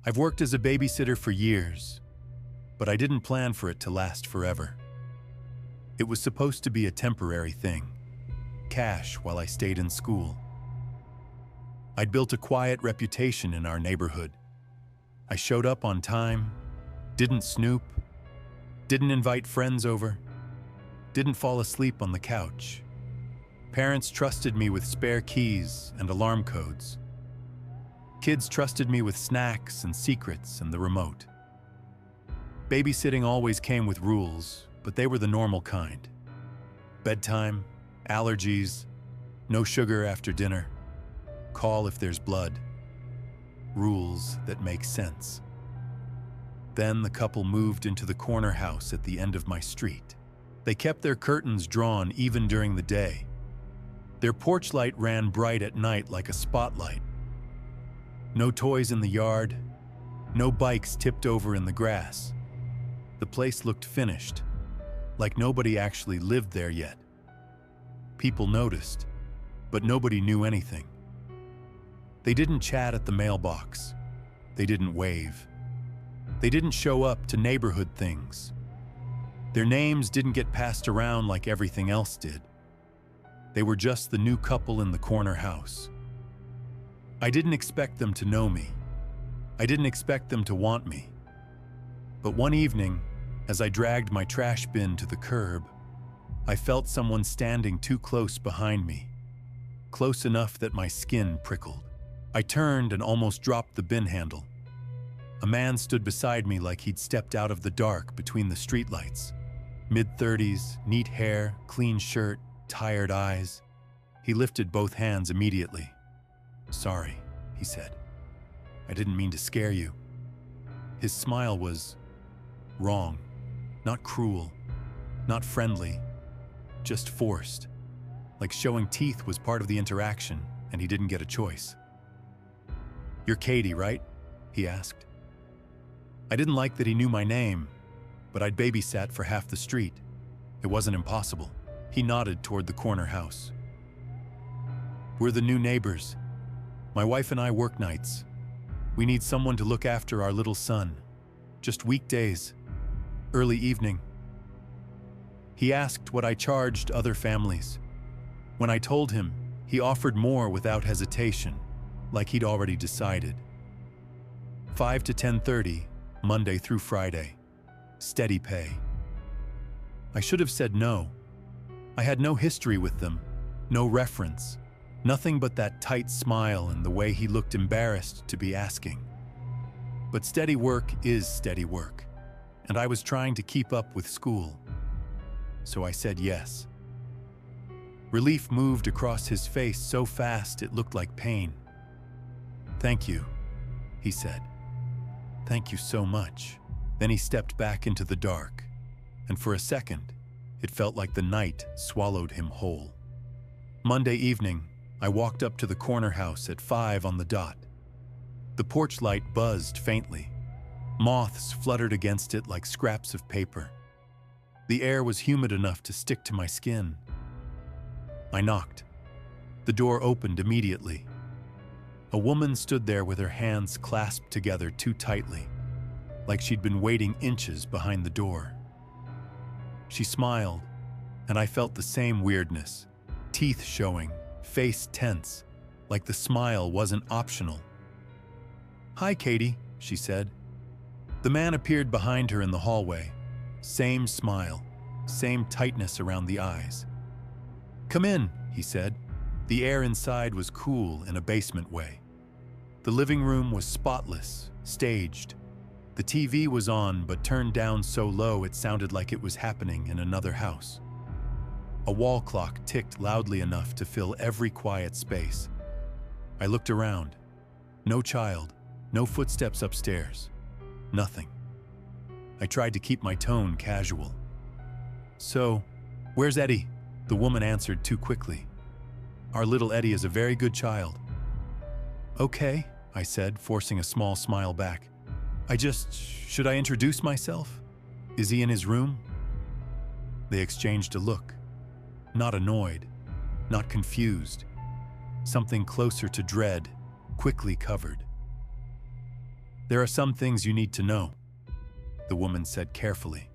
I've worked as a babysitter for years, but I didn't plan for it to last forever. It was supposed to be a temporary thing, cash while I stayed in school. I'd built a quiet reputation in our neighborhood. I showed up on time, didn't snoop, didn't invite friends over, didn't fall asleep on the couch. Parents trusted me with spare keys and alarm codes. Kids trusted me with snacks and secrets and the remote. Babysitting always came with rules, but they were the normal kind. Bedtime, allergies, no sugar after dinner, call if there's blood. Rules that make sense. Then the couple moved into the corner house at the end of my street. They kept their curtains drawn even during the day. Their porch light ran bright at night like a spotlight. No toys in the yard, no bikes tipped over in the grass. The place looked finished, like nobody actually lived there yet. People noticed, but nobody knew anything. They didn't chat at the mailbox. They didn't wave. They didn't show up to neighborhood things. Their names didn't get passed around like everything else did. They were just the new couple in the corner house. I didn't expect them to know me. I didn't expect them to want me. But one evening, as I dragged my trash bin to the curb, I felt someone standing too close behind me, close enough that my skin prickled. I turned and almost dropped the bin handle. A man stood beside me like he'd stepped out of the dark between the streetlights. Mid-30s, neat hair, clean shirt, tired eyes. He lifted both hands immediately. "Sorry," he said. "I didn't mean to scare you." His smile was wrong, not cruel, not friendly, just forced, like showing teeth was part of the interaction and he didn't get a choice. "You're Katie, right?" he asked. I didn't like that he knew my name, but I'd babysat for half the street. It wasn't impossible. He nodded toward the corner house. "We're the new neighbors. My wife and I work nights. We need someone to look after our little son. Just weekdays, early evening." He asked what I charged other families. When I told him, he offered more without hesitation, like he'd already decided. 5 to 10:30, Monday through Friday. Steady pay. I should have said no. I had no history with them, no reference, nothing but that tight smile and the way he looked embarrassed to be asking. But steady work is steady work, and I was trying to keep up with school. So I said yes. Relief moved across his face so fast it looked like pain. "Thank you," he said. "Thank you so much." Then he stepped back into the dark, and for a second, it felt like the night swallowed him whole. Monday evening, I walked up to the corner house at 5 on the dot. The porch light buzzed faintly. Moths fluttered against it like scraps of paper. The air was humid enough to stick to my skin. I knocked. The door opened immediately. A woman stood there with her hands clasped together too tightly, like she'd been waiting inches behind the door. She smiled, and I felt the same weirdness, teeth showing, face tense, like the smile wasn't optional. "Hi, Katie," she said. The man appeared behind her in the hallway. Same smile, same tightness around the eyes. "Come in," he said. The air inside was cool in a basement way. The living room was spotless, staged. The TV was on but turned down so low it sounded like it was happening in another house. A wall clock ticked loudly enough to fill every quiet space. I looked around. No child, no footsteps upstairs. Nothing. I tried to keep my tone casual. "So, where's Eddie?" The woman answered too quickly. "Our little Eddie is a very good child." "Okay," I said, forcing a small smile back. Should I introduce myself? Is he in his room?" They exchanged a look. Not annoyed, not confused. Something closer to dread, quickly covered. There are some things you need to know, the woman said carefully.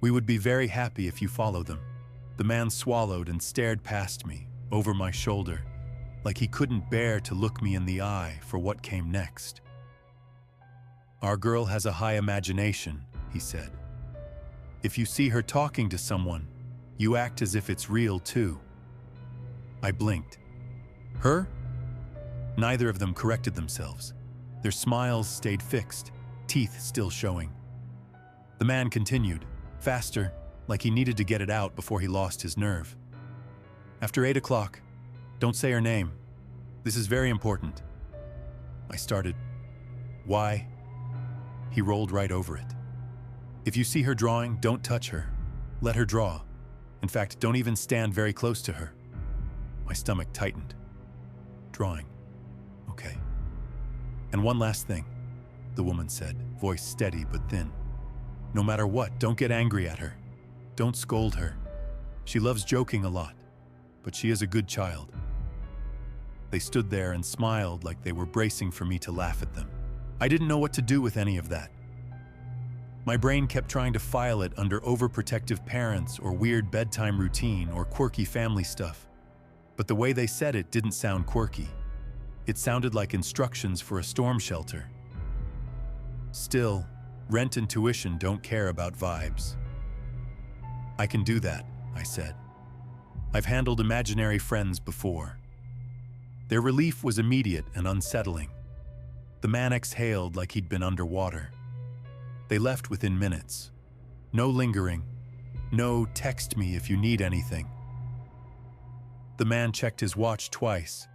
We would be very happy if you follow them. The man swallowed and stared past me, over my shoulder, like he couldn't bear to look me in the eye for what came next. Our girl has a high imagination, he said. If you see her talking to someone, you act as if it's real too. I blinked. Her? Neither of them corrected themselves. Their smiles stayed fixed, teeth still showing. The man continued, faster, like he needed to get it out before he lost his nerve. After 8 o'clock, don't say her name. This is very important. I started. Why? He rolled right over it. If you see her drawing, don't touch her. Let her draw. In fact, don't even stand very close to her. My stomach tightened. Drawing. Okay. And one last thing, the woman said, voice steady but thin. No matter what, don't get angry at her. Don't scold her. She loves joking a lot, but she is a good child. They stood there and smiled like they were bracing for me to laugh at them. I didn't know what to do with any of that. My brain kept trying to file it under overprotective parents or weird bedtime routine or quirky family stuff. But the way they said it didn't sound quirky. It sounded like instructions for a storm shelter. Still, rent and tuition don't care about vibes. I can do that, I said. I've handled imaginary friends before. Their relief was immediate and unsettling. The man exhaled like he'd been underwater. They left within minutes. No lingering. No text me if you need anything. The man checked his watch twice,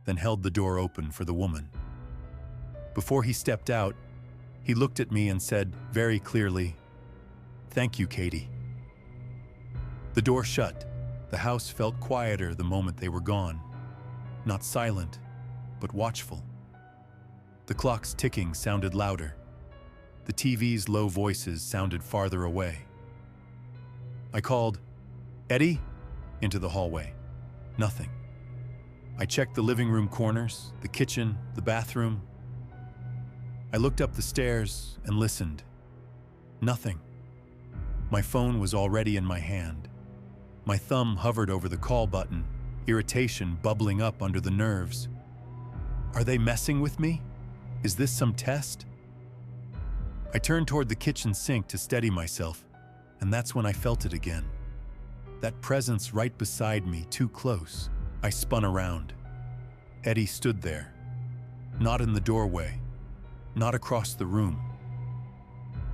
then held the door open for the woman. Before he stepped out, he looked at me and said very clearly, "Thank you, Katie." The door shut. The house felt quieter the moment they were gone. Not silent, but watchful. The clock's ticking sounded louder. The TV's low voices sounded farther away. I called, "Eddie?" into the hallway. Nothing. I checked the living room corners, the kitchen, the bathroom. I looked up the stairs and listened. Nothing. My phone was already in my hand. My thumb hovered over the call button, irritation bubbling up under the nerves. Are they messing with me? Is this some test? I turned toward the kitchen sink to steady myself, and that's when I felt it again. That presence right beside me, too close. I spun around. Eddie stood there. Not in the doorway. Not across the room.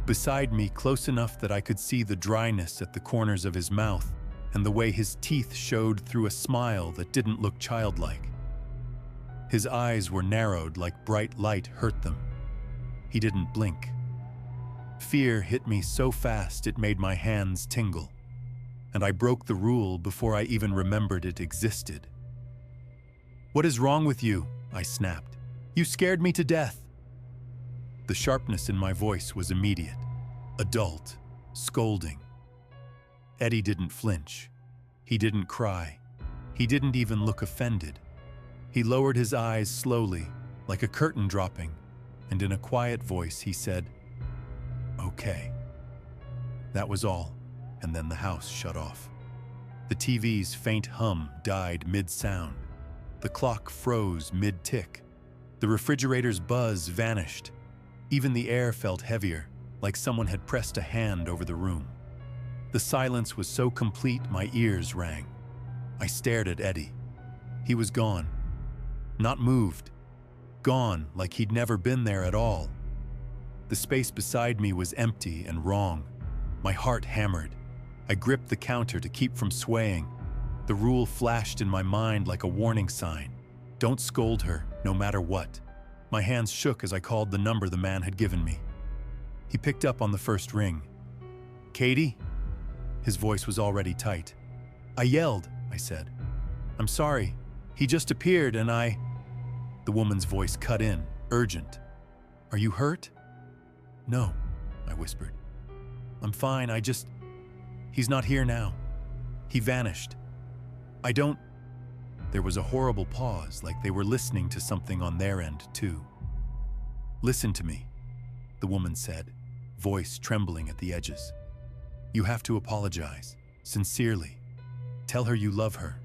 Beside me, close enough that I could see the dryness at the corners of his mouth and the way his teeth showed through a smile that didn't look childlike. His eyes were narrowed like bright light hurt them. He didn't blink. Fear hit me so fast it made my hands tingle, and I broke the rule before I even remembered it existed. "What is wrong with you?" I snapped. "You scared me to death." The sharpness in my voice was immediate, adult, scolding. Eddie didn't flinch. He didn't cry. He didn't even look offended. He lowered his eyes slowly, like a curtain dropping, and in a quiet voice he said, "Okay." That was all, and then the house shut off. The TV's faint hum died mid-sound. The clock froze mid-tick. The refrigerator's buzz vanished. Even the air felt heavier, like someone had pressed a hand over the room. The silence was so complete my ears rang. I stared at Eddie. He was gone. Not moved. Gone like he'd never been there at all. The space beside me was empty and wrong. My heart hammered. I gripped the counter to keep from swaying. The rule flashed in my mind like a warning sign. Don't scold her, no matter what. My hands shook as I called the number the man had given me. He picked up on the first ring. "Katie?" His voice was already tight. "I yelled," I said. "I'm sorry. He just appeared and I..." The woman's voice cut in, urgent. "Are you hurt?" "No," I whispered. "I'm fine, He's not here now. He vanished. I don't..." There was a horrible pause, like they were listening to something on their end, too. Listen to me, the woman said, voice trembling at the edges. You have to apologize, sincerely. Tell her you love her.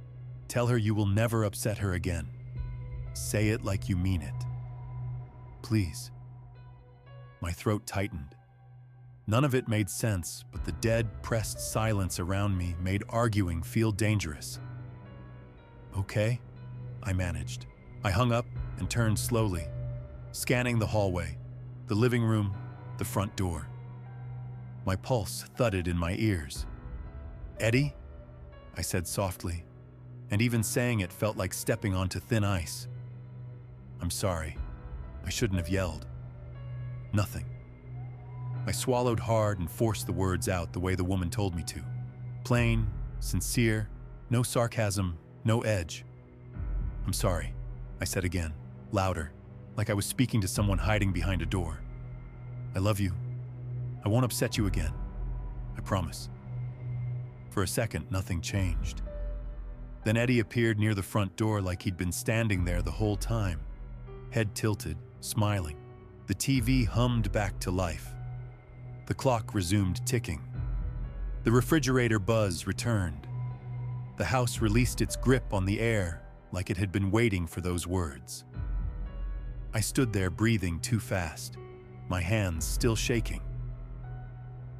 Tell her you will never upset her again. Say it like you mean it. Please. My throat tightened. None of it made sense, but the dead, pressed silence around me made arguing feel dangerous. Okay, I managed. I hung up and turned slowly, scanning the hallway, the living room, the front door. My pulse thudded in my ears. Eddie? I said softly, and even saying it felt like stepping onto thin ice. I'm sorry. I shouldn't have yelled. Nothing. I swallowed hard and forced the words out the way the woman told me to. Plain, sincere, no sarcasm, no edge. I'm sorry, I said again, louder, like I was speaking to someone hiding behind a door. I love you. I won't upset you again. I promise. For a second, nothing changed. Then Eddie appeared near the front door like he'd been standing there the whole time, head tilted, smiling. The TV hummed back to life. The clock resumed ticking. The refrigerator buzz returned. The house released its grip on the air like it had been waiting for those words. I stood there breathing too fast, my hands still shaking.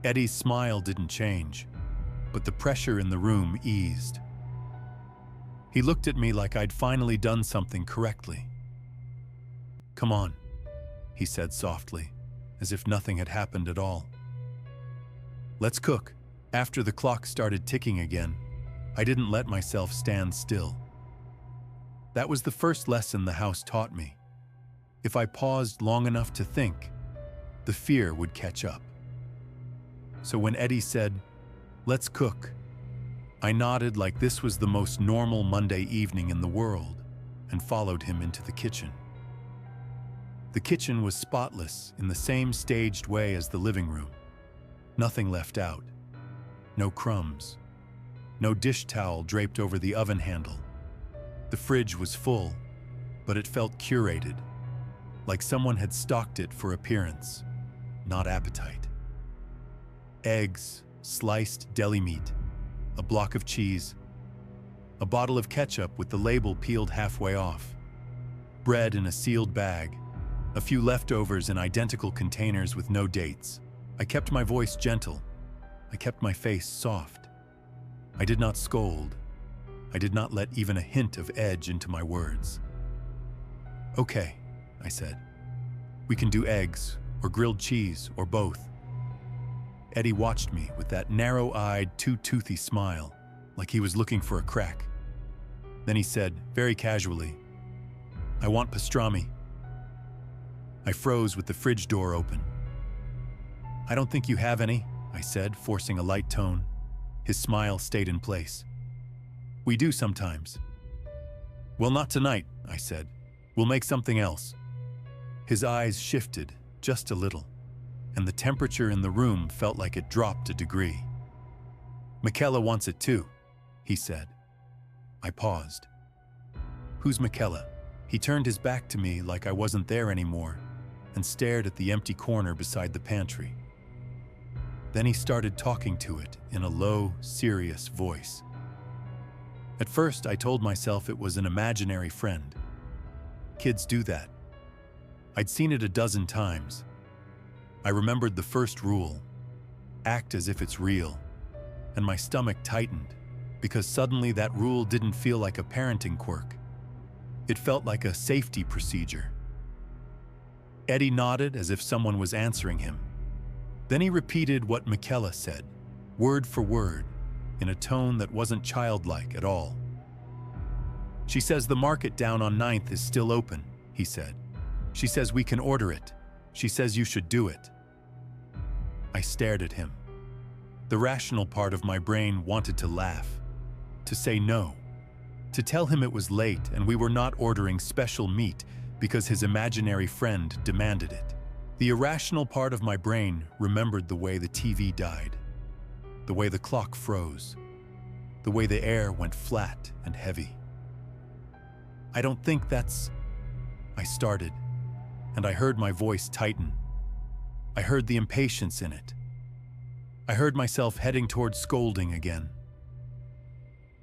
Eddie's smile didn't change, but the pressure in the room eased. He looked at me like I'd finally done something correctly. Come on, he said softly, as if nothing had happened at all. Let's cook. After the clock started ticking again, I didn't let myself stand still. That was the first lesson the house taught me. If I paused long enough to think, the fear would catch up. So when Eddie said, "Let's cook," I nodded like this was the most normal Monday evening in the world and followed him into the kitchen. The kitchen was spotless in the same staged way as the living room. Nothing left out. No crumbs. No dish towel draped over the oven handle. The fridge was full, but it felt curated, like someone had stocked it for appearance, not appetite. Eggs, sliced deli meat, a block of cheese, a bottle of ketchup with the label peeled halfway off, bread in a sealed bag, a few leftovers in identical containers with no dates. I kept my voice gentle. I kept my face soft. I did not scold. I did not let even a hint of edge into my words. Okay, I said. We can do eggs, or grilled cheese, or both. Eddie watched me with that narrow-eyed, too-toothy smile, like he was looking for a crack. Then he said, very casually, I want pastrami. I froze with the fridge door open. I don't think you have any, I said, forcing a light tone. His smile stayed in place. We do sometimes. Well, not tonight, I said. We'll make something else. His eyes shifted, just a little, and the temperature in the room felt like it dropped a degree. Michaela wants it too, he said. I paused. Who's Michaela? He turned his back to me like I wasn't there anymore and stared at the empty corner beside the pantry. Then he started talking to it in a low, serious voice. At first, I told myself it was an imaginary friend. Kids do that. I'd seen it a dozen times. I remembered the first rule, act as if it's real, and my stomach tightened because suddenly that rule didn't feel like a parenting quirk. It felt like a safety procedure. Eddie nodded as if someone was answering him. Then he repeated what Michaela said, word for word, in a tone that wasn't childlike at all. She says the market down on 9th is still open, he said. She says we can order it. She says you should do it. I stared at him. The rational part of my brain wanted to laugh, to say no, to tell him it was late and we were not ordering special meat because his imaginary friend demanded it. The irrational part of my brain remembered the way the TV died, the way the clock froze, the way the air went flat and heavy. I don't think that's... I started. and I heard my voice tighten. I heard the impatience in it. I heard myself heading toward scolding again.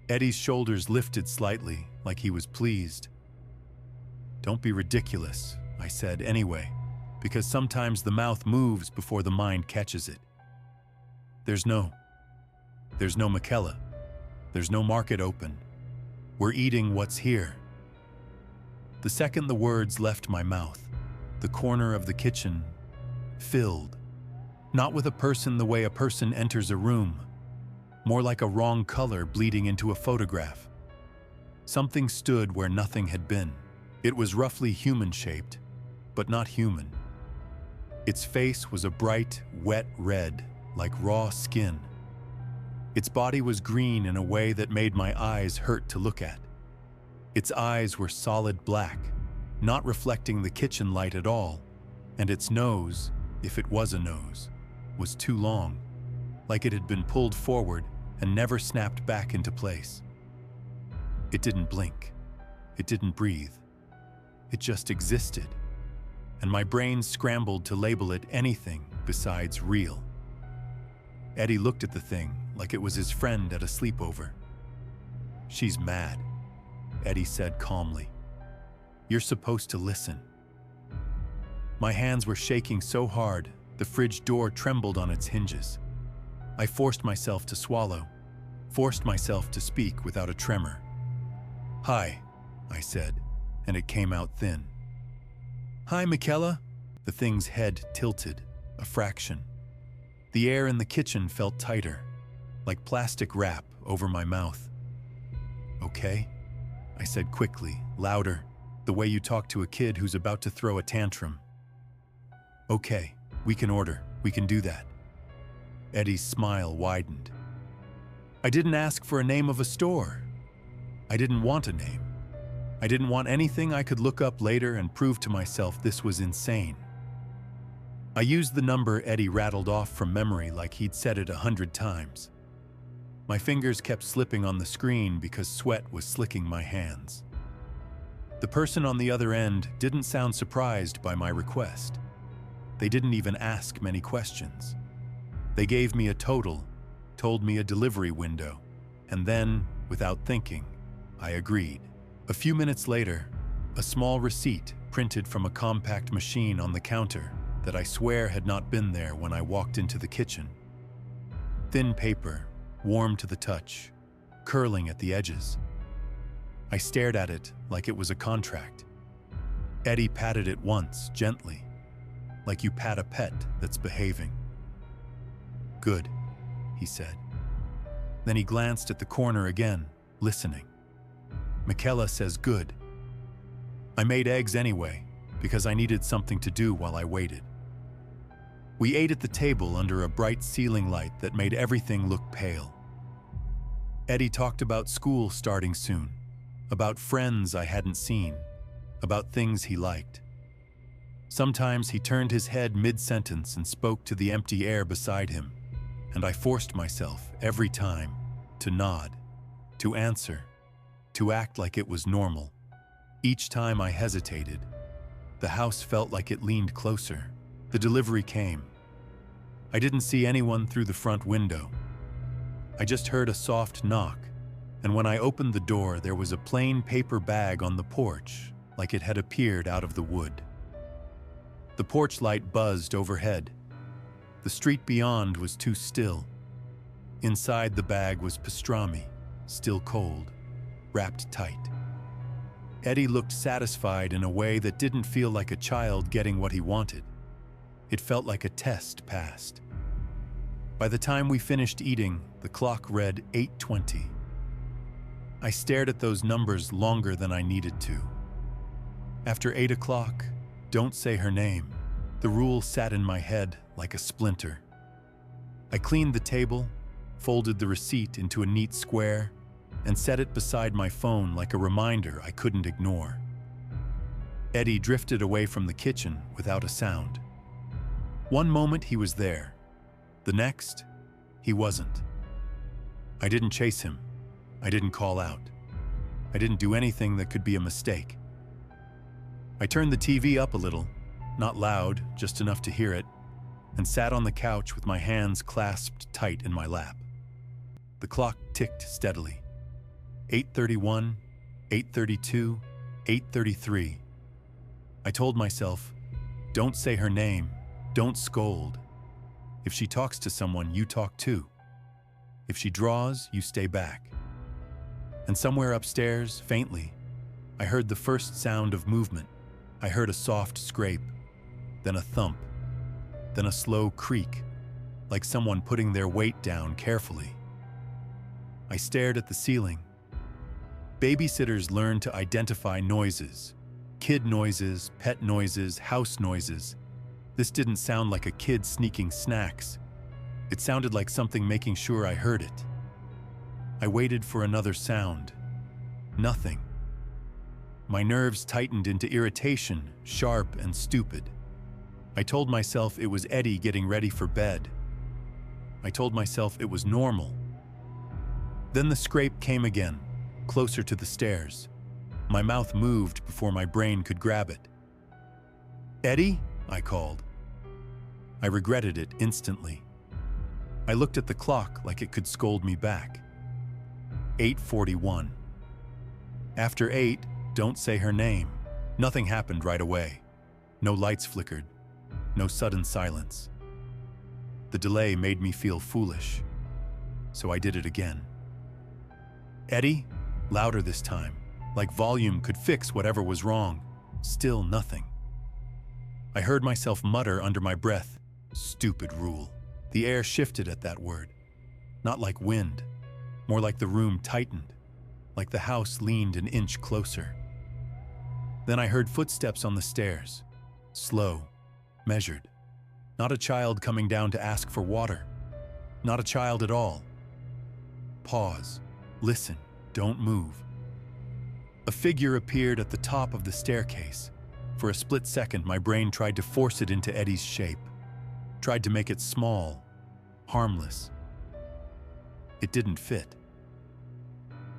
Eddie's shoulders lifted slightly, like he was pleased. "Don't be ridiculous," I said anyway, because sometimes the mouth moves before the mind catches it. There's no Michaela. There's no market open. We're eating what's here." The second the words left my mouth, the corner of the kitchen filled. Not with a person the way a person enters a room, more like a wrong color bleeding into a photograph. Something stood where nothing had been. It was roughly human-shaped, but not human. Its face was a bright, wet red, like raw skin. Its body was green in a way that made my eyes hurt to look at. Its eyes were solid black, not reflecting the kitchen light at all, and its nose, if it was a nose, was too long, like it had been pulled forward and never snapped back into place. It didn't blink. It didn't breathe. It just existed, and my brain scrambled to label it anything besides real. Eddie looked at the thing like it was his friend at a sleepover. "She's mad," Eddie said calmly. "You're supposed to listen." My hands were shaking so hard, the fridge door trembled on its hinges. I forced myself to swallow, forced myself to speak without a tremor. "Hi," I said, and it came out thin. "Hi, Michaela." The thing's head tilted, a fraction. The air in the kitchen felt tighter, like plastic wrap over my mouth. "Okay," I said quickly, louder, the way you talk to a kid who's about to throw a tantrum. "Okay, we can order. We can do that." Eddie's smile widened. "I didn't ask for a name of a store. I didn't want a name. I didn't want anything I could look up later and prove to myself this was insane." I used the number Eddie rattled off from memory like he'd said it 100 times. My fingers kept slipping on the screen because sweat was slicking my hands. The person on the other end didn't sound surprised by my request. They didn't even ask many questions. They gave me a total, told me a delivery window, and then, without thinking, I agreed. A few minutes later, a small receipt printed from a compact machine on the counter that I swear had not been there when I walked into the kitchen. Thin paper, warm to the touch, curling at the edges. I stared at it like it was a contract. Eddie patted it once, gently, like you pat a pet that's behaving. "Good," he said. Then he glanced at the corner again, listening. "Michaela says good." I made eggs anyway, because I needed something to do while I waited. We ate at the table under a bright ceiling light that made everything look pale. Eddie talked about school starting soon, about friends I hadn't seen, about things he liked. Sometimes he turned his head mid-sentence and spoke to the empty air beside him, and I forced myself, every time, to nod, to answer, to act like it was normal. Each time I hesitated, the house felt like it leaned closer. The delivery came. I didn't see anyone through the front window. I just heard a soft knock, and when I opened the door, there was a plain paper bag on the porch, like it had appeared out of the wood. The porch light buzzed overhead. The street beyond was too still. Inside the bag was pastrami, still cold, wrapped tight. Eddie looked satisfied in a way that didn't feel like a child getting what he wanted. It felt like a test passed. By the time we finished eating, the clock read 8:20. I stared at those numbers longer than I needed to. After 8 o'clock, don't say her name. The rule sat in my head like a splinter. I cleaned the table, folded the receipt into a neat square, and set it beside my phone like a reminder I couldn't ignore. Eddie drifted away from the kitchen without a sound. One moment he was there. The next, he wasn't. I didn't chase him. I didn't call out. I didn't do anything that could be a mistake. I turned the TV up a little, not loud, just enough to hear it, and sat on the couch with my hands clasped tight in my lap. The clock ticked steadily. 8:31, 8:32, 8:33. I told myself, don't say her name, don't scold. If she talks to someone, you talk too. If she draws, you stay back. And somewhere upstairs, faintly, I heard the first sound of movement. I heard a soft scrape, then a thump, then a slow creak, like someone putting their weight down carefully. I stared at the ceiling. Babysitters learn to identify noises. Kid noises, pet noises, house noises. This didn't sound like a kid sneaking snacks. It sounded like something making sure I heard it. I waited for another sound. Nothing. My nerves tightened into irritation, sharp and stupid. I told myself it was Eddie getting ready for bed. I told myself it was normal. Then the scrape came again, closer to the stairs. My mouth moved before my brain could grab it. "Eddie?" I called. I regretted it instantly. I looked at the clock like it could scold me back. 8:41. After 8, don't say her name. Nothing happened right away. No lights flickered. No sudden silence. The delay made me feel foolish, so I did it again. "Eddie?" Louder this time, like volume could fix whatever was wrong. Still nothing. I heard myself mutter under my breath, "Stupid rule." The air shifted at that word. Not like wind, more like the room tightened, like the house leaned an inch closer. Then I heard footsteps on the stairs, slow, measured. Not a child coming down to ask for water. Not a child at all. Pause. Listen. Don't move. A figure appeared at the top of the staircase. For a split second, my brain tried to force it into Eddie's shape. Tried to make it small, harmless. It didn't fit.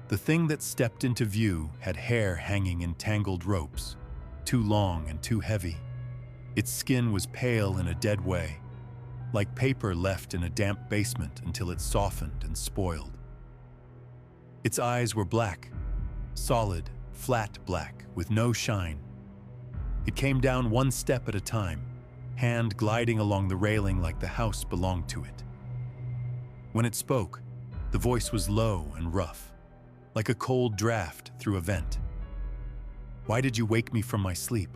The thing that stepped into view had hair hanging in tangled ropes, too long and too heavy. Its skin was pale in a dead way, like paper left in a damp basement until it softened and spoiled. Its eyes were black, solid, flat black, with no shine. It came down one step at a time, hand gliding along the railing like the house belonged to it. When it spoke, the voice was low and rough, like a cold draft through a vent. "Why did you wake me from my sleep?"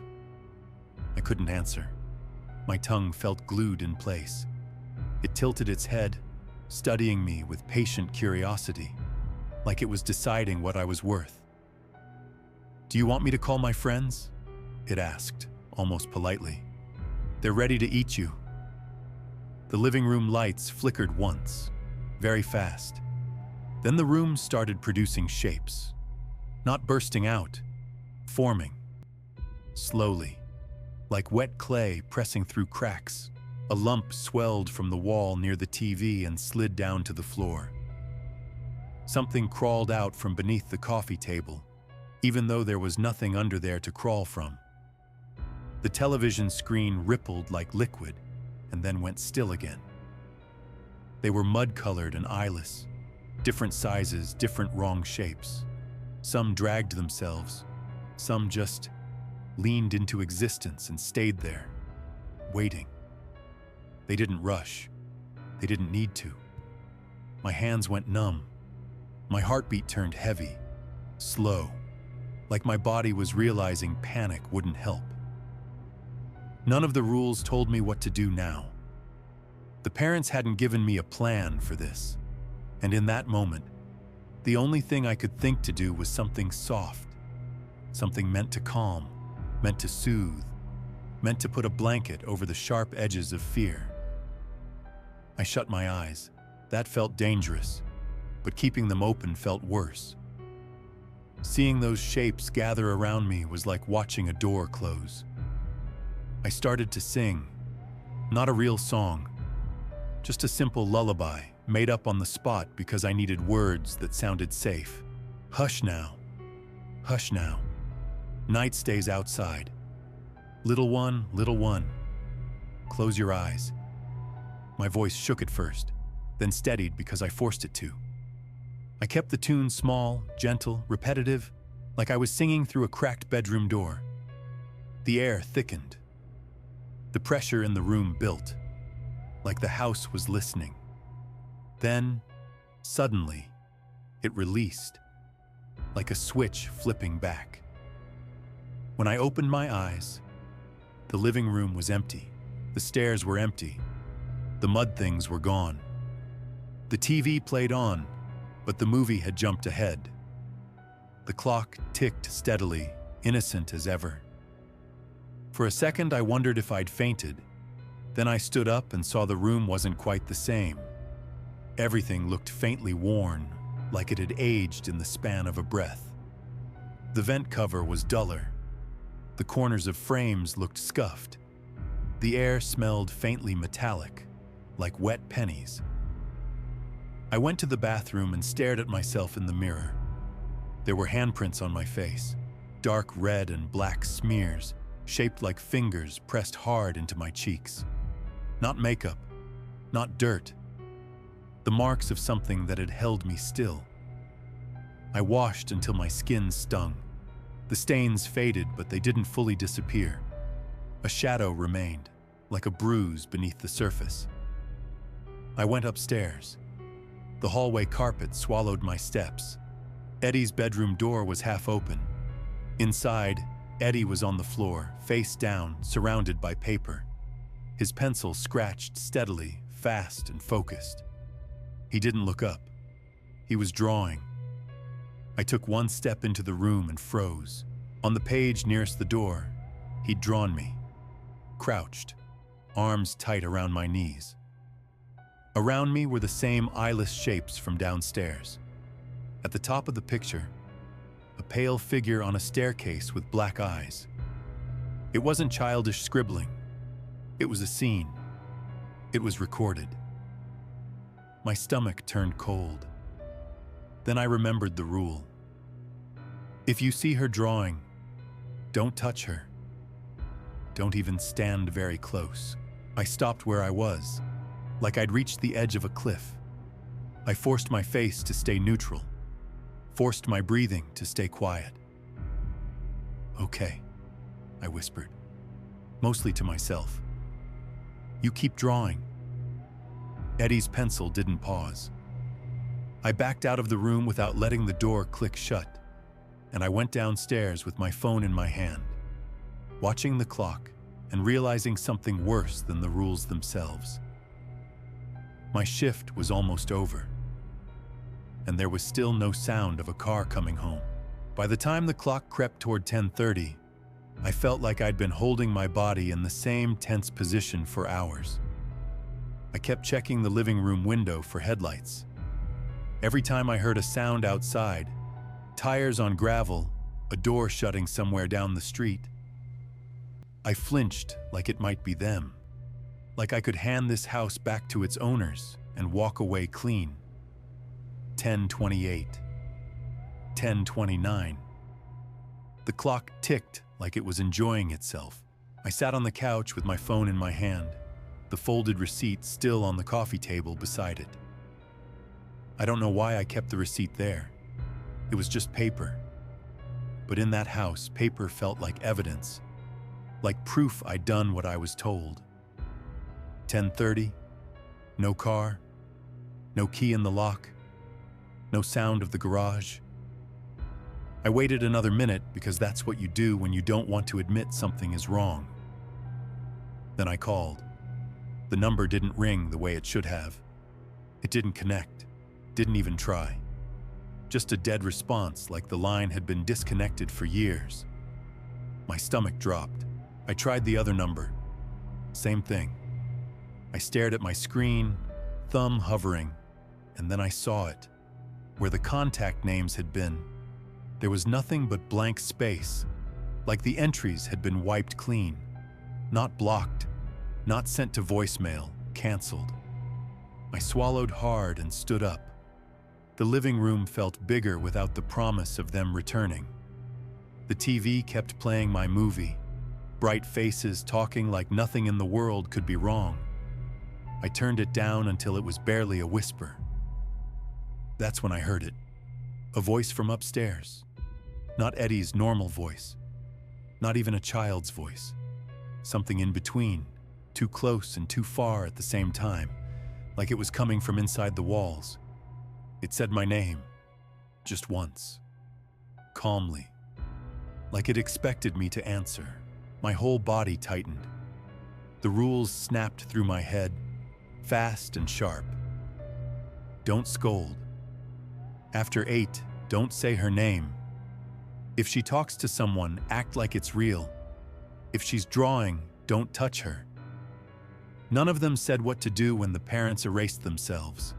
I couldn't answer. My tongue felt glued in place. It tilted its head, studying me with patient curiosity, like it was deciding what I was worth. "Do you want me to call my friends?" it asked, almost politely. "They're ready to eat you." The living room lights flickered once, very fast. Then the room started producing shapes, not bursting out, forming, slowly, like wet clay pressing through cracks. A lump swelled from the wall near the TV and slid down to the floor. Something crawled out from beneath the coffee table, even though there was nothing under there to crawl from. The television screen rippled like liquid and then went still again. They were mud-colored and eyeless, different sizes, different wrong shapes. Some dragged themselves, some just leaned into existence and stayed there, waiting. They didn't rush. They didn't need to. My hands went numb. My heartbeat turned heavy, slow, like my body was realizing panic wouldn't help. None of the rules told me what to do now. The parents hadn't given me a plan for this, and in that moment, the only thing I could think to do was something soft, something meant to calm, meant to soothe, meant to put a blanket over the sharp edges of fear. I shut my eyes. That felt dangerous, but keeping them open felt worse. Seeing those shapes gather around me was like watching a door close. I started to sing, not a real song, just a simple lullaby made up on the spot because I needed words that sounded safe. Hush now, night stays outside. Little one, close your eyes." My voice shook at first, then steadied because I forced it to. I kept the tune small, gentle, repetitive, like I was singing through a cracked bedroom door. The air thickened. The pressure in the room built, like the house was listening. Then, suddenly, it released, like a switch flipping back. When I opened my eyes, the living room was empty. The stairs were empty. The mud things were gone. The TV played on, but the movie had jumped ahead. The clock ticked steadily, innocent as ever. For a second, I wondered if I'd fainted. Then I stood up and saw the room wasn't quite the same. Everything looked faintly worn, like it had aged in the span of a breath. The vent cover was duller. The corners of frames looked scuffed. The air smelled faintly metallic, like wet pennies. I went to the bathroom and stared at myself in the mirror. There were handprints on my face, dark red and black smears, shaped like fingers pressed hard into my cheeks. Not makeup, not dirt. The marks of something that had held me still. I washed until my skin stung. The stains faded, but they didn't fully disappear. A shadow remained, like a bruise beneath the surface. I went upstairs. The hallway carpet swallowed my steps. Eddie's bedroom door was half open. Inside, Eddie was on the floor, face down, surrounded by paper. His pencil scratched steadily, fast and focused. He didn't look up. He was drawing. I took one step into the room and froze. On the page nearest the door, he'd drawn me. Crouched, arms tight around my knees. Around me were the same eyeless shapes from downstairs. At the top of the picture, a pale figure on a staircase with black eyes. It wasn't childish scribbling. It was a scene. It was recorded. My stomach turned cold. Then I remembered the rule. If you see her drawing, don't touch her. Don't even stand very close. I stopped where I was, like I'd reached the edge of a cliff. I forced my face to stay neutral, forced my breathing to stay quiet. "Okay," I whispered, mostly to myself. "You keep drawing." Eddie's pencil didn't pause. I backed out of the room without letting the door click shut, and I went downstairs with my phone in my hand, watching the clock and realizing something worse than the rules themselves. My shift was almost over, and there was still no sound of a car coming home. By the time the clock crept toward 10:30, I felt like I'd been holding my body in the same tense position for hours. I kept checking the living room window for headlights. Every time I heard a sound outside, tires on gravel, a door shutting somewhere down the street, I flinched like it might be them, like I could hand this house back to its owners and walk away clean. 10:28, 10:29. The clock ticked like it was enjoying itself. I sat on the couch with my phone in my hand, the folded receipt still on the coffee table beside it. I don't know why I kept the receipt there. It was just paper. But in that house, paper felt like evidence, like proof I'd done what I was told. 10:30, no car, no key in the lock, no sound of the garage. I waited another minute because that's what you do when you don't want to admit something is wrong. Then I called. The number didn't ring the way it should have. It didn't connect, didn't even try. Just a dead response like the line had been disconnected for years. My stomach dropped. I tried the other number. Same thing. I stared at my screen, thumb hovering, and then I saw it. Where the contact names had been, there was nothing but blank space, like the entries had been wiped clean. Not blocked, not sent to voicemail, canceled. I swallowed hard and stood up. The living room felt bigger without the promise of them returning. The TV kept playing my movie, bright faces talking like nothing in the world could be wrong. I turned it down until it was barely a whisper. That's when I heard it. A voice from upstairs. Not Eddie's normal voice. Not even a child's voice. Something in between, too close and too far at the same time, like it was coming from inside the walls. It said my name, just once, calmly, like it expected me to answer. My whole body tightened. The rules snapped through my head, fast and sharp. Don't scold. After 8, don't say her name. If she talks to someone, act like it's real. If she's drawing, don't touch her. None of them said what to do when the parents erased themselves.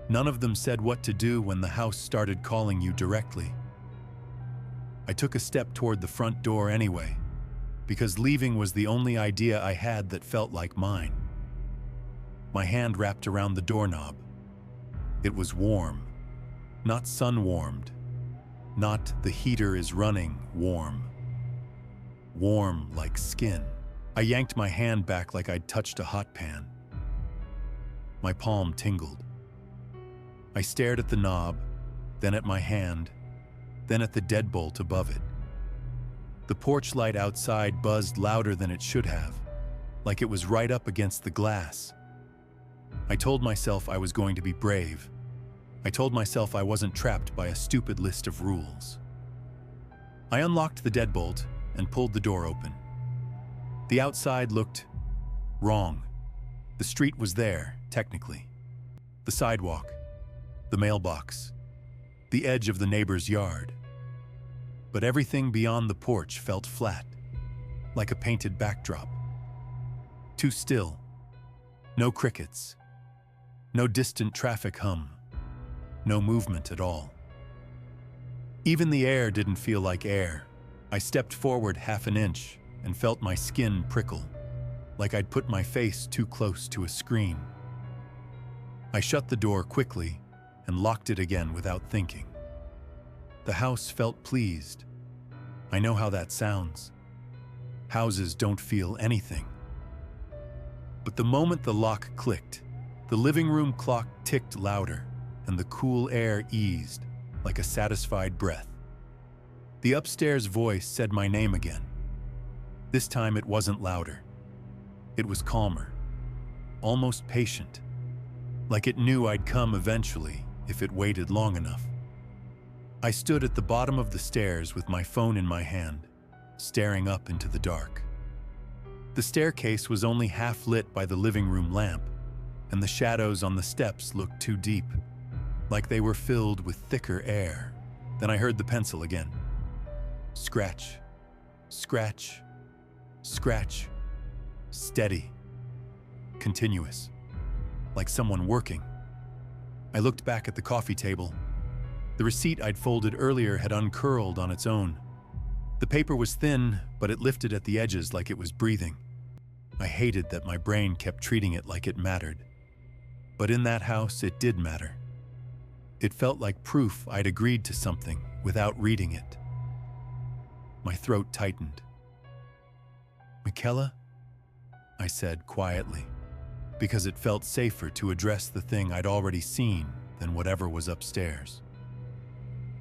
None of them said what to do when the house started calling you directly. I took a step toward the front door anyway, because leaving was the only idea I had that felt like mine. My hand wrapped around the doorknob. It was warm, not sun-warmed, not the heater is running warm. Warm like skin. I yanked my hand back like I'd touched a hot pan. My palm tingled. I stared at the knob, then at my hand, then at the deadbolt above it. The porch light outside buzzed louder than it should have, like it was right up against the glass. I told myself I was going to be brave. I told myself I wasn't trapped by a stupid list of rules. I unlocked the deadbolt and pulled the door open. The outside looked wrong. The street was there, technically. The sidewalk, the mailbox, the edge of the neighbor's yard. But everything beyond the porch felt flat, like a painted backdrop. Too still. No crickets. No distant traffic hum. No movement at all. Even the air didn't feel like air. I stepped forward half an inch and felt my skin prickle, like I'd put my face too close to a screen. I shut the door quickly and locked it again without thinking. The house felt pleased. I know how that sounds. Houses don't feel anything. But the moment the lock clicked, the living room clock ticked louder, and the cool air eased, like a satisfied breath. The upstairs voice said my name again. This time it wasn't louder. It was calmer, almost patient, like it knew I'd come eventually if it waited long enough. I stood at the bottom of the stairs with my phone in my hand, staring up into the dark. The staircase was only half lit by the living room lamp, and the shadows on the steps looked too deep, like they were filled with thicker air. Then I heard the pencil again. Scratch, scratch, scratch. Steady, continuous, like someone working. I looked back at the coffee table. The receipt I'd folded earlier had uncurled on its own. The paper was thin, but it lifted at the edges like it was breathing. I hated that my brain kept treating it like it mattered. But in that house, it did matter. It felt like proof I'd agreed to something without reading it. My throat tightened. Michaela? I said quietly, because it felt safer to address the thing I'd already seen than whatever was upstairs.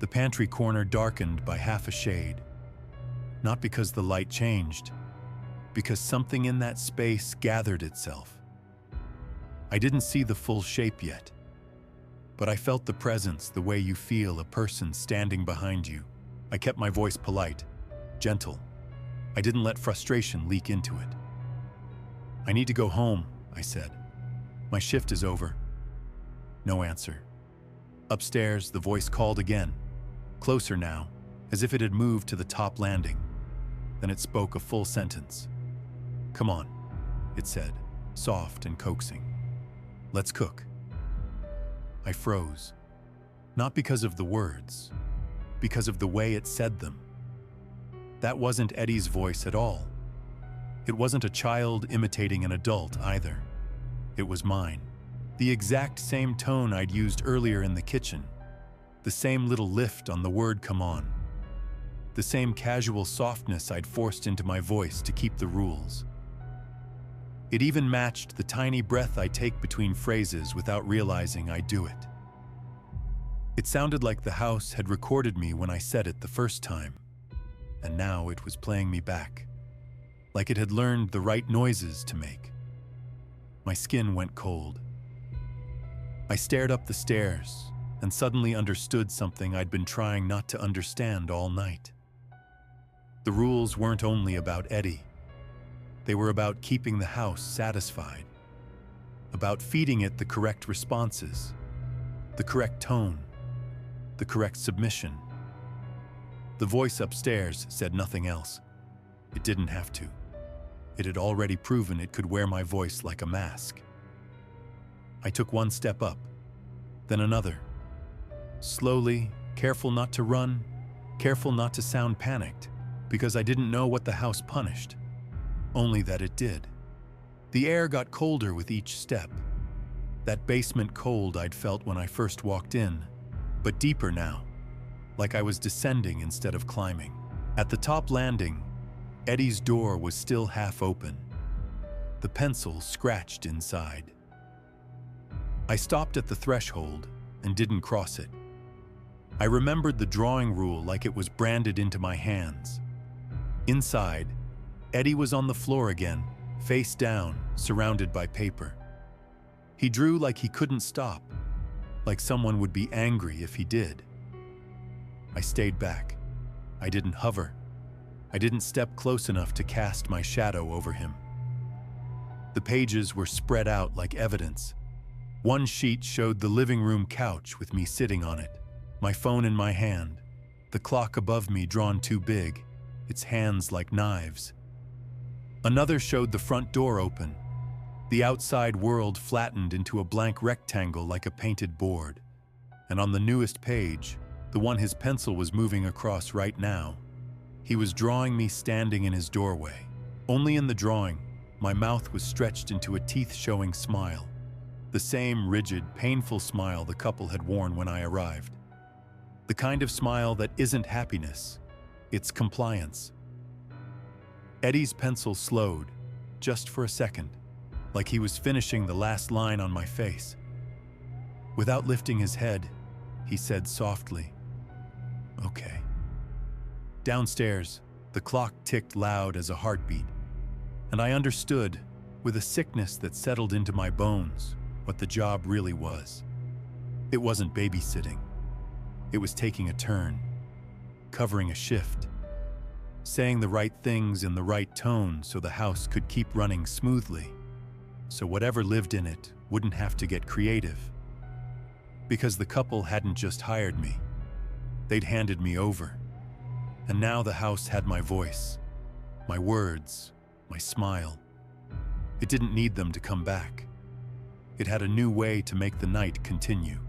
The pantry corner darkened by half a shade, not because the light changed, because something in that space gathered itself. I didn't see the full shape yet, but I felt the presence the way you feel a person standing behind you. I kept my voice polite, gentle. I didn't let frustration leak into it. I need to go home, I said. My shift is over. No answer. Upstairs, the voice called again, closer now, as if it had moved to the top landing. Then it spoke a full sentence. Come on, it said, soft and coaxing. Let's cook. I froze. Not because of the words, because of the way it said them. That wasn't Eddie's voice at all. It wasn't a child imitating an adult either. It was mine. The exact same tone I'd used earlier in the kitchen. The same little lift on the word come on. the same casual softness I'd forced into my voice to keep the rules. It even matched the tiny breath I take between phrases without realizing I do it. It sounded like the house had recorded me when I said it the first time, and now it was playing me back, like it had learned the right noises to make. My skin went cold. I stared up the stairs and suddenly understood something I'd been trying not to understand all night. The rules weren't only about Eddie. They were about keeping the house satisfied, about feeding it the correct responses, the correct tone, the correct submission. The voice upstairs said nothing else. It didn't have to. It had already proven it could wear my voice like a mask. I took one step up, then another. Slowly, careful not to run, careful not to sound panicked, because I didn't know what the house punished, only that it did. The air got colder with each step. That basement cold I'd felt when I first walked in, but deeper now, like I was descending instead of climbing. At the top landing, Eddie's door was still half open, the pencil scratched inside. I stopped at the threshold and didn't cross it. I remembered the drawing rule like it was branded into my hands. Inside, Eddie was on the floor again, face down, surrounded by paper. He drew like he couldn't stop, like someone would be angry if he did. I stayed back. I didn't hover. I didn't step close enough to cast my shadow over him. The pages were spread out like evidence. One sheet showed the living room couch with me sitting on it, my phone in my hand, the clock above me drawn too big, its hands like knives. Another showed the front door open, the outside world flattened into a blank rectangle like a painted board. And on the newest page, the one his pencil was moving across right now, he was drawing me standing in his doorway. Only in the drawing, my mouth was stretched into a teeth-showing smile, the same rigid, painful smile the couple had worn when I arrived. The kind of smile that isn't happiness, it's compliance. Eddie's pencil slowed, just for a second, like he was finishing the last line on my face. Without lifting his head, he said softly, "Okay." Downstairs, the clock ticked loud as a heartbeat, and I understood, with a sickness that settled into my bones, what the job really was. It wasn't babysitting. It was taking a turn, covering a shift, saying the right things in the right tone so the house could keep running smoothly, so whatever lived in it wouldn't have to get creative. Because the couple hadn't just hired me, they'd handed me over. And now the house had my voice, my words, my smile. It didn't need them to come back. It had a new way to make the night continue.